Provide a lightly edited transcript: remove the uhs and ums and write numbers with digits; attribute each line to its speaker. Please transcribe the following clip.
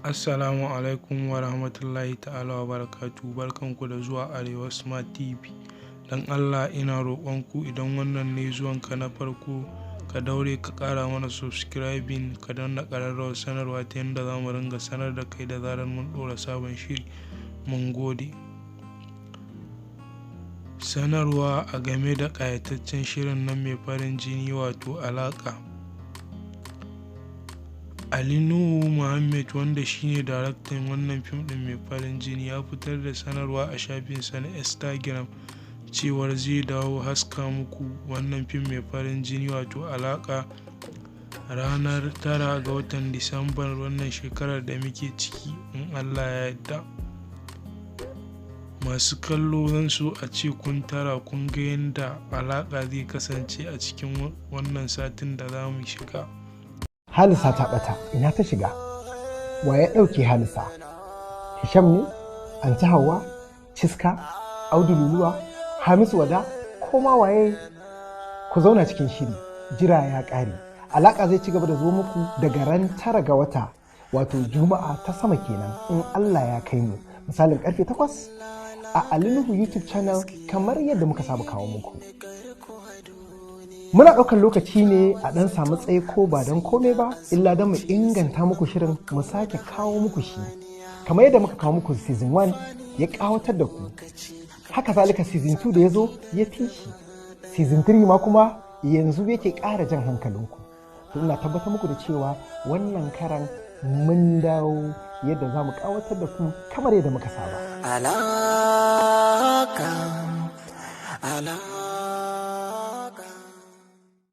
Speaker 1: Assalamu alaikum wa rahmatullahi ta'ala wa barakatu. Barkanku da zuwa Arewa Smart TV. Dan Allah ina roƙonku idan wannan ne zuwanka na farko ka daure ka ƙara mana subscribing ka danna ƙararrawar sanarwa ta yadda za mu ringa sanar da kai da zarar mun ɗora sabon shiri. Mun gode. Sanarwa a game da ƙayataccen shirin nan mai farin jini wato alaƙa. Ali Nuhu Muhammad wanda shine daraktan wannan fim din mai farin jini ya fitar da sanarwa a shafinsa na Instagram cewar zai dawo haska muku wannan fim mai farin jini wato alaƙa ranar 9 ga watan Disambar wannan shekarar da muke ciki in Allah ya yarda. Masu kallo zan so a ce kun tara kun ga yadda alaƙa zai kasance a cikin wannan satin da za mu shiga.
Speaker 2: Halisa ta ɓata, ina ta shiga? Wa ya ɗauke Halisa? Hisham ne? Anti Hauwa? Ciska? Audu Luluwa? Hamisu Wada? Ko ma waye? Ku zauna cikin shiri, jira ya ƙare. Alaƙa zai ci gaba da zo muku daga ran 9 ga wata, wato Juma'a ta sama kenan in Allah ya kai mu. Misalin ƙarfe 8 a Ali Nuhu YouTube channel kamar yadda muka saba kawo muku. Muna ɗaukar lokaci ne a ɗan samu tsaye ko ba don kome ba, illa don mu inganta muku shirin mu sake kawo muku shi. Kamar yadda muka kawo muku season 1 ya ƙawatar da ku. Haka zalika season 2 da ya zo ya fi shi. Season 3 ma kuma yanzu yake ƙara jan hankalinku. To ina tabbatar muku da cewa wannan karan mun dawo yadda za mu ƙawatar da ku kamar yadda muka saba.